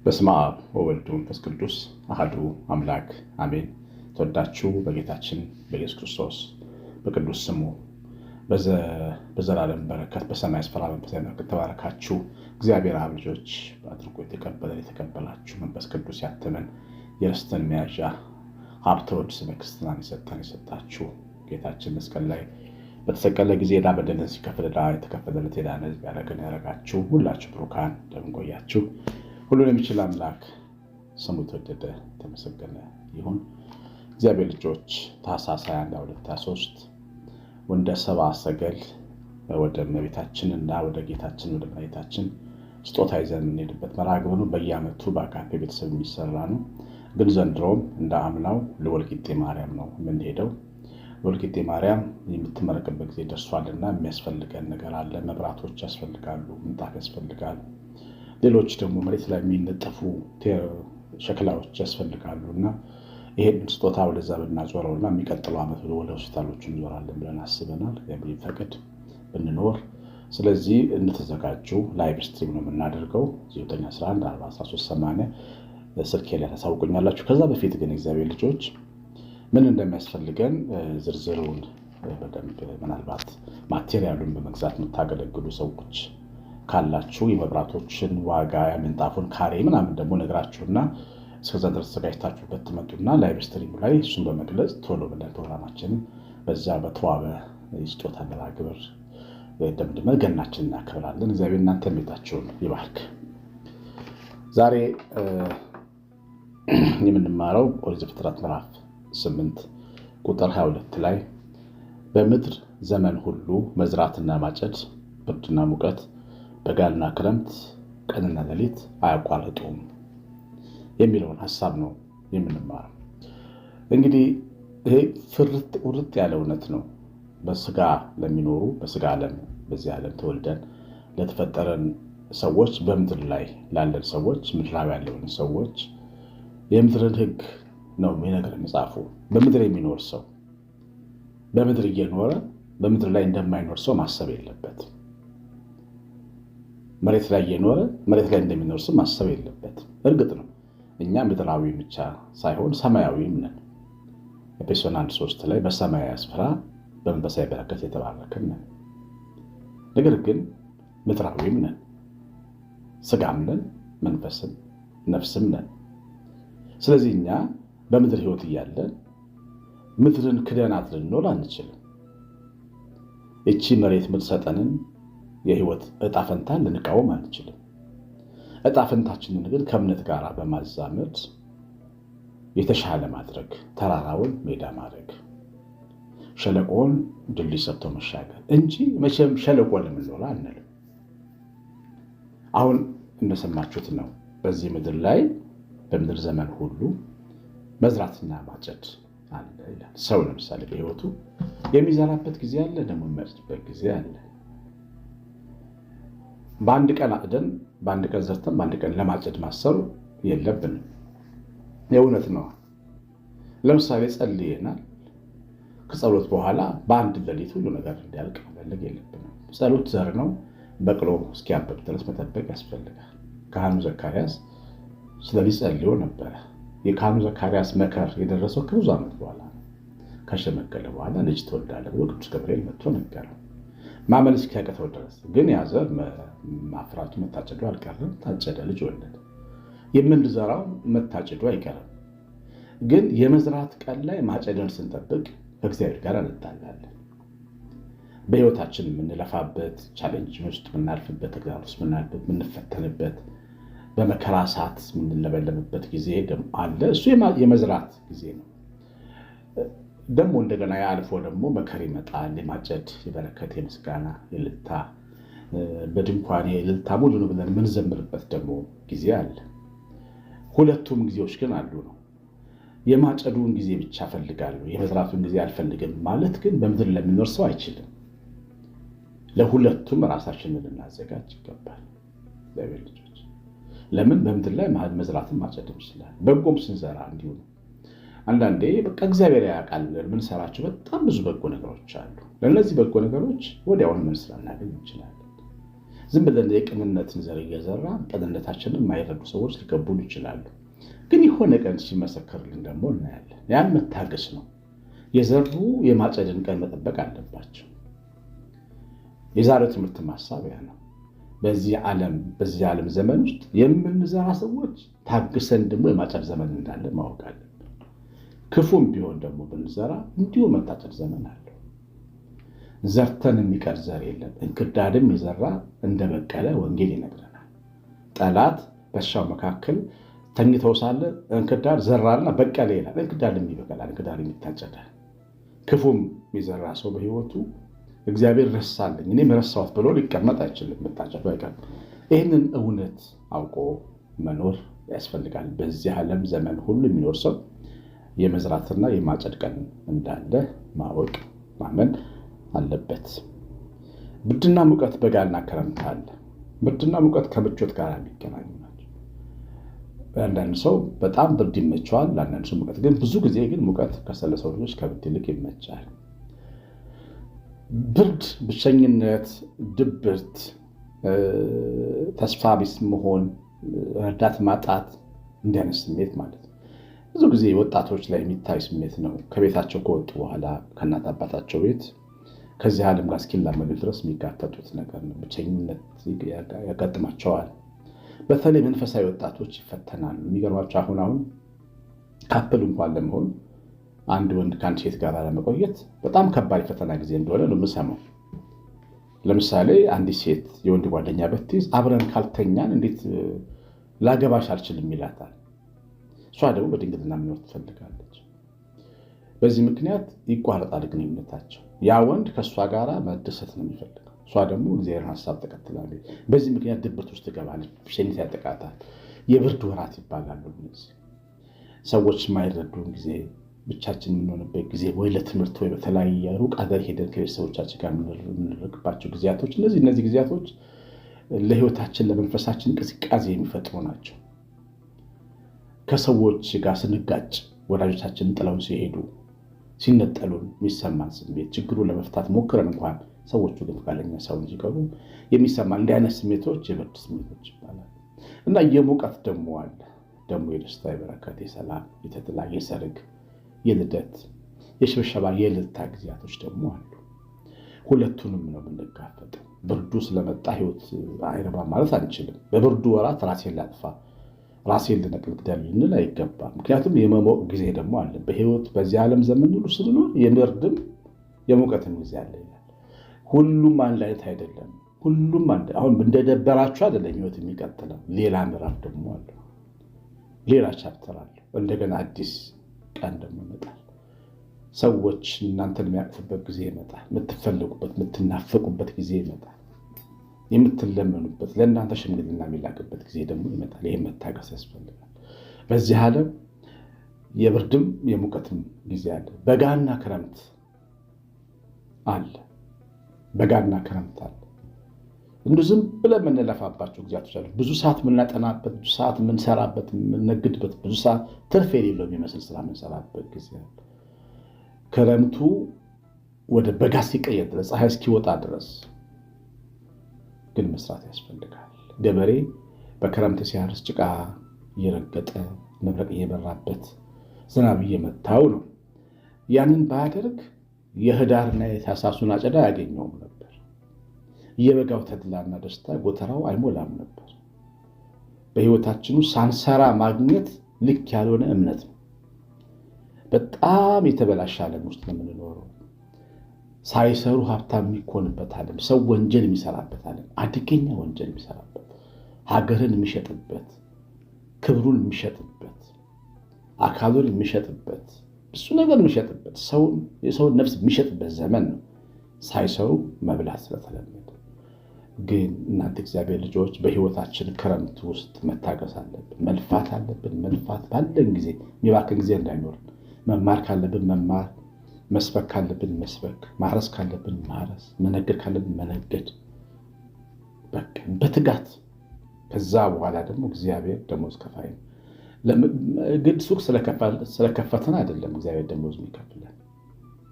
በስመ አብ ወወልድ ወመንፈስ ቅዱስ አሐዱ አምላክ አሜን። ተወዳችሁ በጌታችን በኢየሱስ ክርስቶስ በቅዱስ ስሙ በዘላለም በረከት በሰማይ ስፍራ መንፈሳዊ በረከት ተባረካችሁ። እግዚአብሔር አብ ልጆች አድርጎ የተቀበላችሁ መንፈስ ቅዱስ ያተመን የርስትን መያዣ ሀብተ ወልድ ስመ ክርስትናን የሰጣችሁ ጌታችን መስቀል ላይ በተሰቀለ ጊዜ ዕዳ በደልን ሲከፍል ዕዳ የተከፈለለት የዳነ ሕዝብ ያደረጋችሁ ሁላችሁ ብሩካን እንደምን ቆያችሁ? ሁሉን የሚችል አምላክ ስሙ የተወደደ የተመሰገነ ይሁን። እግዚአብሔር ልጆች ታኅሳስ 21 23 ወንደ ሰብአ ሰገል ወደ እመቤታችንና ወደ ጌታችን ወደ መድኃኒታችን ስጦታ ይዘን የምንሄድበት መርሃ ግብር ነው። በየዓመቱ በአጋፔ ቤተሰብ የሚሰራ ነው። ግን ዘንድሮም እንደ አምናው ለወልቂጤ ማርያም ነው የምንሄደው። ወልቂጤ ማርያም የምትመረቅበት ጊዜ ደርሷልና የሚያስፈልገን ነገር አለ። መብራቶች ያስፈልጋሉ፣ ምንጣፍ ያስፈልጋል። ሌሎች ደግሞ መሬት ላይ የሚነጠፉ ሸክላዎች ያስፈልጋሉ እና ይሄን ስጦታ ወደዛ ብናዞረውና የሚቀጥለው ዓመት ወደ ሆስፒታሎቹ እንዞራለን ብለን አስበናል። ፈቅድ ብንኖር ስለዚህ እንተዘጋጁ። ላይቭ ስትሪም ነው የምናደርገው 9114138 ስልኬ ላይ ታሳውቁኛላችሁ። ከዛ በፊት ግን እግዚአብሔር ልጆች ምን እንደሚያስፈልገን ዝርዝሩን በደንብ ምናልባት ማቴሪያሉን በመግዛት የምታገለግሉ ሰዎች ካላችሁ የመብራቶችን ዋጋ የምንጣፉን ካሬ ምናምን ደግሞ ነግራችሁና እስከዛ ድረስ ተዘጋጅታችሁበት ትመጡና ላይቭ ስትሪሙ ላይ እሱን በመግለጽ ቶሎ ብለን ፕሮግራማችንን በዛ በተዋበ የስጦታ መርሃ ግብር ደምድመን ገናችንን እናከብራለን። እግዚአብሔር እናንተ ቤታችሁን ይባርክ። ዛሬ የምንማረው ኦሪት ዘፍጥረት ምዕራፍ 8 ቁጥር 22 ላይ በምድር ዘመን ሁሉ መዝራትና ማጨድ፣ ብርድና ሙቀት፣ በጋና ክረምት፣ ቀንና ሌሊት አያቋርጡም የሚለውን ሐሳብ ነው የምንማረው። እንግዲህ ይሄ ፍርጥ ቁርጥ ያለ እውነት ነው። በስጋ ለሚኖሩ በስጋ ዓለም በዚህ ዓለም ተወልደን ለተፈጠረን ሰዎች በምድር ላይ ላለን ሰዎች ምድራዊ ያለውን ሰዎች የምድርን ሕግ ነው የሚነግረን መጽሐፉ። በምድር የሚኖር ሰው በምድር እየኖረ በምድር ላይ እንደማይኖር ሰው ማሰብ የለበትም። መሬት ላይ እየኖረ መሬት ላይ እንደሚኖር ሰው ማሰብ የለበትም። እርግጥ ነው እኛ ምድራዊ ብቻ ሳይሆን ሰማያዊም ነን። ኤፌሶን 1:3 ላይ በሰማያዊ ስፍራ በመንፈሳዊ በረከት የተባረክን ነን። ነገር ግን ምድራዊም ነን፣ ስጋም ነን፣ መንፈስም ነፍስም ነን። ስለዚህ እኛ በምድር ህይወት እያለን ምድርን ክደናት ልንኖር አንችልም። እቺ መሬት የምትሰጠንን የህይወት እጣ ፈንታን ልንቃወም አንችልም። እጣ ፈንታችንን ግን ከእምነት ጋር በማዛመድ የተሻለ ማድረግ፣ ተራራውን ሜዳ ማድረግ፣ ሸለቆውን ድልድይ ሰርቶ መሻገር እንጂ መቼም ሸለቆ ለምንኖር አንልም። አሁን እንደሰማችሁት ነው። በዚህ ምድር ላይ በምድር ዘመን ሁሉ መዝራትና ማጨድ አለ ይላል። ሰው ለምሳሌ በህይወቱ የሚዘራበት ጊዜ አለ፣ ደግሞ የሚያጭድበት ጊዜ አለ። በአንድ ቀን አጭደን በአንድ ቀን ዘርተን በአንድ ቀን ለማጨድ ማሰብ የለብንም። የእውነት ነው። ለምሳሌ ጸልየናል። ከጸሎት በኋላ በአንድ ሌሊት ሁሉ ነገር እንዲያልቅ መፈለግ የለብንም። ጸሎት ዘር ነው። በቅሎ እስኪያበብ ድረስ መጠበቅ ያስፈልጋል። ካህኑ ዘካርያስ ስለዚህ ጸልዮ ነበረ። የካህኑ ዘካርያስ መከር የደረሰው ከብዙ ዓመት በኋላ ነው። ከሸመገለ በኋላ ልጅ ትወልዳለህ ብሎ ቅዱስ ገብርኤል መጥቶ ነገረው። ማመን እስኪያቅተው ድረስ ግን ያ ዘር ማፍራቱ መታጨዱ አልቀረም። ታጨደ፣ ልጅ ወለደ። የምንዘራው መታጨዱ አይቀርም። ግን የመዝራት ቀን ላይ ማጨድን ስንጠብቅ ከእግዚአብሔር ጋር እንጣላለን። በህይወታችን የምንለፋበት ቻሌንጅ ውስጥ የምናልፍበት ተግዳሮት ውስጥ የምንፈተንበት በመከራ ሰዓት የምንለበለብበት ጊዜ አለ። እሱ የመዝራት ጊዜ ነው። ደግሞ እንደገና ያልፎ ደግሞ መከር ይመጣል። የማጨድ የበረከት የምስጋና የልልታ በድንኳን የልልታ ሙሉ ነው ብለን የምንዘምርበት ደግሞ ጊዜ አለ። ሁለቱም ጊዜዎች ግን አሉ ነው። የማጨዱን ጊዜ ብቻ ፈልጋለሁ የመዝራቱን ጊዜ አልፈልግም ማለት ግን በምድር ለሚኖር ሰው አይችልም። ለሁለቱም ራሳችንን ልናዘጋጅ ይገባል። ልጆች ለምን በምድር ላይ መዝራትን ማጨድም ይችላል። በጎም ስንዘራ እንዲሁ ነው። አንዳንዴ በቃ እግዚአብሔር ያውቃል የምንሰራቸው በጣም ብዙ በጎ ነገሮች አሉ። ለእነዚህ በጎ ነገሮች ወዲያውኑ መልስ ላናገኝ እንችላለን። ዝም ብለን የቅንነትን ዘር እየዘራ ቅንነታችንን የማይረዱ ሰዎች ሊገቡን ይችላሉ። ግን የሆነ ቀን ሲመሰከርልን ደግሞ እናያለን። ያን መታገስ ነው። የዘሩ የማጨድን ቀን መጠበቅ አለባቸው። የዛሬው ትምህርት ማሳቢያ ነው። በዚህ ዓለም ዘመን ውስጥ የምንዘራ ሰዎች ታግሰን ደግሞ የማጨድ ዘመን እንዳለ ማወቅ አለብን። ክፉም ቢሆን ደግሞ ብንዘራ እንዲሁ መታጨድ ዘመን አለው። ዘርተን የሚቀር ዘር የለም። እንክርዳድም የዘራ እንደበቀለ ወንጌል ይነግረናል። ጠላት በእርሻው መካከል ተኝተው ሳለ እንክርዳድ ዘራና በቀለ ይላል። እንክርዳድም ይበቀላል፣ እንክርዳድም ይታጨዳል። ክፉም የዘራ ሰው በሕይወቱ እግዚአብሔር ረሳልኝ እኔም ረሳሁት ብሎ ሊቀመጥ አይችልም። መታጨዱ አይቀርም። ይህንን እውነት አውቆ መኖር ያስፈልጋል። በዚህ ዓለም ዘመን ሁሉ የሚኖር ሰው የመዝራትና የማጨድ ቀን እንዳለ ማወቅ ማመን አለበት። ብርድና ሙቀት፣ በጋና ክረምት አለ። ብርድና ሙቀት ከምቾት ጋር የሚገናኙ ናቸው። አንዳንድ ሰው በጣም ብርድ ይመቸዋል፣ ለአንዳንድ ሰው ሙቀት። ግን ብዙ ጊዜ ግን ሙቀት ከሰለሰው ልጆች ከብርድ ይልቅ ይመቻል። ብርድ ብቸኝነት፣ ድብርት፣ ተስፋ ቢስ መሆን፣ ረዳት ማጣት እንዲህ አይነት ስሜት ማለት ነው። ብዙ ጊዜ ወጣቶች ላይ የሚታይ ስሜት ነው። ከቤታቸው ከወጡ በኋላ ከእናት አባታቸው ቤት ከዚህ ዓለም ጋር እስኪላመዱ ድረስ የሚጋፈጡት ነገር ነው። ብቸኝነት ያጋጥማቸዋል። በተለይ መንፈሳዊ ወጣቶች ይፈተናሉ። የሚገርማቸው አሁን ካፕል እንኳን ለመሆን አንድ ወንድ ከአንድ ሴት ጋር ለመቆየት በጣም ከባድ ፈተና ጊዜ እንደሆነ ነው የምሰማው። ለምሳሌ አንዲት ሴት የወንድ ጓደኛ ብትይዝ አብረን ካልተኛን እንዴት ላገባሽ አልችልም ይላታል። እሷ ደግሞ በድንግልና መኖር ትፈልጋለች። በዚህ ምክንያት ይቋረጣል ግንኙነታቸው። ያ ወንድ ከእሷ ጋር መደሰት ነው የሚፈልገው፣ እሷ ደግሞ እግዚአብሔርን ሀሳብ ተከትላለች። በዚህ ምክንያት ድብርት ውስጥ ትገባለች፣ ብቸኝነት ያጠቃታል። የብርድ ወራት ይባላሉ እነዚህ። ሰዎች የማይረዱን ጊዜ፣ ብቻችን የምንሆንበት ጊዜ፣ ወይ ለትምህርት ወይ በተለያየ ሩቅ ሀገር ሄደን ከቤተሰቦቻችን ጋር የምንርቅባቸው ጊዜያቶች፣ እነዚህ ጊዜያቶች ለሕይወታችን ለመንፈሳችን እንቅስቃሴ የሚፈጥሩ ናቸው። ከሰዎች ጋር ስንጋጭ፣ ወዳጆቻችንን ጥለውን ሲሄዱ፣ ሲነጠሉን የሚሰማን ስሜት፣ ችግሩን ለመፍታት ሞክረን እንኳን ሰዎቹ ግን ፈቃደኛ ሰው ሲቀሩ የሚሰማን እንዲህ አይነት ስሜቶች የብርድ ስሜቶች ይባላል። እና የሙቀት ደግሞ አለ። ደግሞ የደስታ፣ የበረከት፣ የሰላም፣ የተድላ፣ የሰርግ፣ የልደት፣ የሽብሸባ፣ የእልልታ ጊዜያቶች ደግሞ አሉ። ሁለቱንም ነው የምንጋፈጠው። ብርዱ ስለመጣ ሕይወት አይረባም ማለት አንችልም። በብርዱ ወራት ራሴን ላጥፋ፣ ራሴን ልነቅል፣ ግደል ልንል አይገባም። ምክንያቱም የመሞቅ ጊዜ ደግሞ አለ። በሕይወት በዚህ ዓለም ዘመን ሁሉ ስንኖር የብርድም የሙቀትም ጊዜ አለ ይላል። ሁሉም አንድ አይነት አይደለም። ሁሉም አንድ አሁን እንደደበራችሁ አይደለም ሕይወት የሚቀጥለው። ሌላ ምዕራፍ ደግሞ አለ፣ ሌላ ቻፕተር አለ። እንደገና አዲስ ቀን ደግሞ ይመጣል። ሰዎች እናንተን የሚያቅፉበት ጊዜ ይመጣል። የምትፈልጉበት የምትናፈቁበት ጊዜ ይመጣል። የምትለመኑበት ለእናንተ ሽምግልና የሚላክበት ጊዜ ደግሞ ይመጣል። ይህ መታገስ ያስፈልጋል። በዚህ ዓለም የብርድም የሙቀትም ጊዜ አለ። በጋና ክረምት አለ። በጋና ክረምት አለ። እንዱ ዝም ብለን የምንለፋባቸው ጊዜያቶች አሉ። ብዙ ሰዓት የምናጠናበት፣ ብዙ ሰዓት የምንሰራበት፣ የምንነግድበት፣ ብዙ ሰዓት ትርፍ የሌለው የሚመስል ስራ የምንሰራበት ጊዜ አለ። ክረምቱ ወደ በጋ ሲቀየር ድረስ፣ ፀሐይ እስኪወጣ ድረስ ግን መስራት ያስፈልጋል። ገበሬ በክረምት ሲያርስ ጭቃ እየረገጠ መብረቅ እየበራበት ዝናብ እየመታው ነው። ያንን ባያደርግ የህዳርና የታህሳሱን አጨዳ አያገኘውም ነበር። የበጋው ተድላና ደስታ ጎተራው አይሞላም ነበር። በህይወታችን ሳንሰራ ማግኘት ልክ ያልሆነ እምነት ነው። በጣም የተበላሸ ዓለም ውስጥ ነው የምንኖረው። ሳይሰሩ ሀብታም የሚኮንበት ዓለም፣ ሰው ወንጀል የሚሰራበት ዓለም፣ አደገኛ ወንጀል የሚሰራበት፣ ሀገርን የሚሸጥበት፣ ክብሩን የሚሸጥበት፣ አካሉን የሚሸጥበት፣ ብዙ ነገር የሚሸጥበት፣ የሰውን ነፍስ የሚሸጥበት ዘመን ነው። ሳይሰሩ መብላት ስለተለመደ። ግን እናንተ እግዚአብሔር ልጆች በህይወታችን ክረምት ውስጥ መታገስ አለብን፣ መልፋት አለብን። መልፋት ባለን ጊዜ የሚባክን ጊዜ እንዳይኖር፣ መማር ካለብን መማር፣ መስበክ ካለብን መስበክ፣ ማረስ ካለብን ማረስ፣ መነገድ ካለብን መነገድ፣ በትጋት። ከዛ በኋላ ደግሞ እግዚአብሔር ደሞዝ ከፋይ ነው። ግድ ሱቅ ስለከፈተን አይደለም እግዚአብሔር ደሞዝ የሚከፍለን።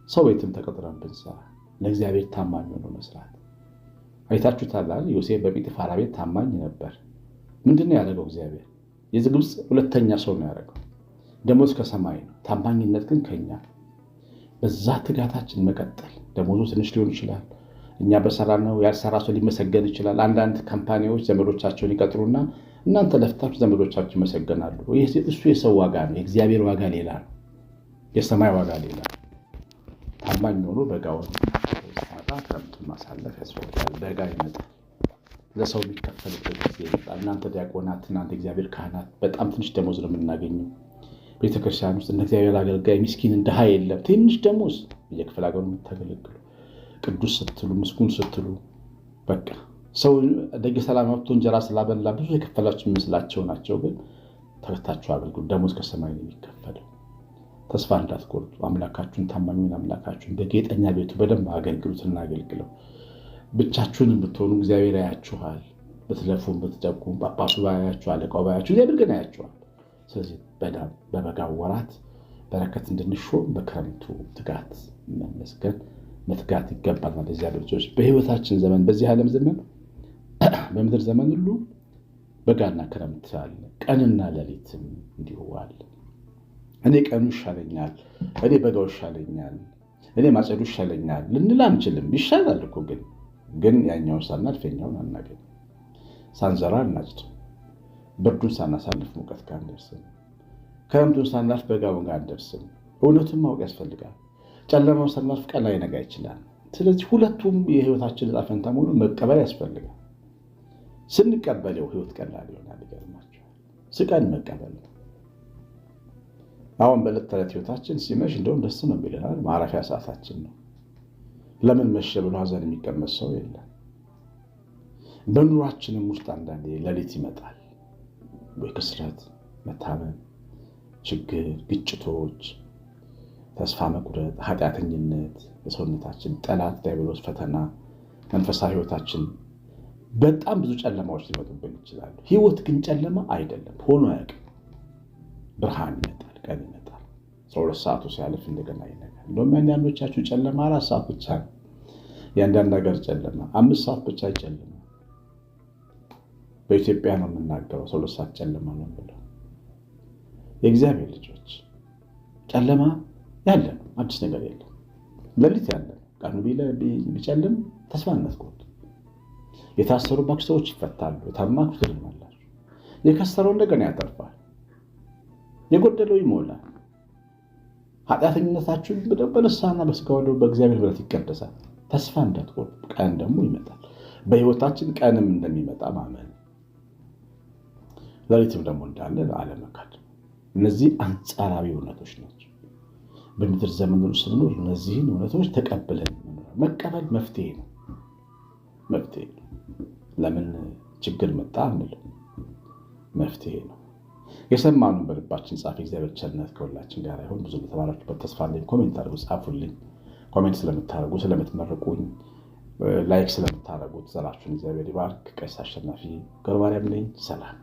ሰው ቤትም ተቀጥረን ብንሰራ ለእግዚአብሔር ታማኝ ሆኖ መስራት። አይታችሁታል። ዮሴፍ በጲጥፋራ ቤት ታማኝ ነበር። ምንድን ነው ያደረገው? እግዚአብሔር የግብፅ ሁለተኛ ሰው ነው ያደረገው። ደሞዝ ከሰማይ ነው፣ ታማኝነት ግን ከኛ። በዛ ትጋታችን መቀጠል። ደሞዙ ትንሽ ሊሆን ይችላል፣ እኛ በሰራነው ያልሰራ ሰው ሊመሰገን ይችላል። አንዳንድ ካምፓኒዎች ዘመዶቻቸውን ይቀጥሩና እናንተ ለፍታችሁ ዘመዶቻችሁ ይመሰገናሉ። እሱ የሰው ዋጋ ነው። የእግዚአብሔር ዋጋ ሌላ ነው፣ የሰማይ ዋጋ ሌላ ነው። ታማኝ ሆኖ በጋውን ሲመጣ ክረምቱን ማሳለፍ ያስፈልጋል። በጋ ይመጣል፣ ለሰው የሚከፈልበት ጊዜ ይመጣል። እናንተ ዲያቆናት፣ እናንተ እግዚአብሔር ካህናት በጣም ትንሽ ደሞዝ ነው የምናገኘው። ቤተክርስቲያን ውስጥ እንደ እግዚአብሔር አገልጋይ ምስኪን ድሃ የለም። ትንሽ ደሞዝ በየክፍለ ሀገሩ የምታገለግሉ ቅዱስ ስትሉ ምስጉን ስትሉ በቃ ሰው ደግ ሰላም ወጥቶ እንጀራ ስላበላ ብዙ የከፈላችሁ የሚመስላቸው ናቸው። ግን ተከታችሁ አገልግሉ። ደሞዝ ከሰማይ ነው የሚከፈለው። ተስፋ እንዳትቆርጡ። አምላካችሁን፣ ታማኙን አምላካችሁን በጌጠኛ ቤቱ በደንብ አገልግሉት። እናገልግለው። ብቻችሁን ብትሆኑ እግዚአብሔር ያያችኋል። ብትለፉም ብትደጉም ጳጳሱ ባያችሁ፣ አለቃው ባያችሁ፣ እግዚአብሔር ግን ያያችኋል። ስለዚህ በበጋው ወራት በረከት እንድንሾም በክረምቱ ትጋት መመስገን መትጋት ይገባል። ማለት እግዚአብሔር ልጆች በህይወታችን ዘመን በዚህ ዓለም ዘመን በምድር ዘመን ሁሉ በጋና ክረምት አለ፣ ቀንና ሌሊትም እንዲሁ አለ። እኔ ቀኑ ይሻለኛል፣ እኔ በጋው ይሻለኛል፣ እኔ ማጨዱ ይሻለኛል ልንል አንችልም። ይሻላል እኮ ግን ያኛውን ሳናልፍ የኛውን አናገኝ። ሳንዘራ እናጭድ፣ ብርዱን ሳናሳልፍ ሙቀት ጋር አንደርስም፣ ክረምቱን ሳናልፍ በጋውን ጋር አንደርስም። እውነቱን ማወቅ ያስፈልጋል። ጨለማውን ሳናልፍ ቀን ላይነጋ ይችላል። ስለዚህ ሁለቱም የህይወታችን ዕጣ ፈንታ መሆኑን መቀበል ያስፈልጋል። ስንቀበለው ህይወት ቀላል ይሆናል። ይገርማችኋል። ስቀን መቀበል ነው። አሁን በዕለት ተዕለት ህይወታችን ሲመሽ እንደውም ደስ ነው የሚለናል። ማረፊያ ሰዓታችን ነው። ለምን መሸ ብሎ ሀዘን የሚቀመጥ ሰው የለም። በኑሯችንም ውስጥ አንዳንዴ ሌሊት ይመጣል ወይ ክስረት፣ መታመም፣ ችግር፣ ግጭቶች፣ ተስፋ መቁረጥ፣ ኃጢአተኝነት፣ የሰውነታችን ጠላት ዲያብሎስ ፈተና፣ መንፈሳዊ ህይወታችን በጣም ብዙ ጨለማዎች ሊመጡብን ይችላሉ። ህይወት ግን ጨለማ አይደለም፣ ሆኖ አያውቅም። ብርሃን ይመጣል፣ ቀን ይመጣል። 12 ሰዓቱ ሲያልፍ እንደገና ይነጋል። እንደውም አንዳንዶቻችሁ ጨለማ 4 ሰዓት ብቻ ነው። የአንዳንድ ሀገር ጨለማ 5 ሰዓት ብቻ ይጨልም። በኢትዮጵያ ነው የምናገረው። 12 ሰዓት ጨለማ ነው ብለው የእግዚአብሔር ልጆች ጨለማ ያለ ነው፣ አዲስ ነገር የለም። ሌሊት ያለ ነው። ቀኑ ቢጨልም ተስፋ እናስቆርጥ። የታሰሩባችሁ ሰዎች ይፈታሉ። የታመማችሁ ትድናላችሁ። የከሰረው እንደገና ያተርፋል። የጎደለው ይሞላል። ኃጢአተኝነታችሁ በንስሐና በሥጋው ወደሙ በእግዚአብሔር ምሕረት ይቀደሳል። ተስፋ እንዳትቆርጡ። ቀን ደግሞ ይመጣል። በሕይወታችን ቀንም እንደሚመጣ ማመን፣ ሌሊትም ደግሞ እንዳለ አለመካድ። እነዚህ አንጻራዊ እውነቶች ናቸው። በምድር ዘመን ስንኖር እነዚህን እውነቶች ተቀብለን መቀበል መፍትሄ ነው። መፍትሄ ነው። ለምን ችግር መጣ አንልም፣ መፍትሄ ነው። የሰማኑን በልባችን ጻፍ። እግዚአብሔር ቸርነት ከሁላችን ጋር ይሁን። ብዙ የተባላችሁበት ተስፋ አለኝ። ኮሜንት አድርጉ፣ ጻፉልኝ። ኮሜንት ስለምታደርጉ፣ ስለምትመርቁኝ፣ ላይክ ስለምታደርጉት ዘራችሁን እግዚአብሔር ይባርክ። ቀሲስ አሸናፊ ገብረማርያም ነኝ። ሰላም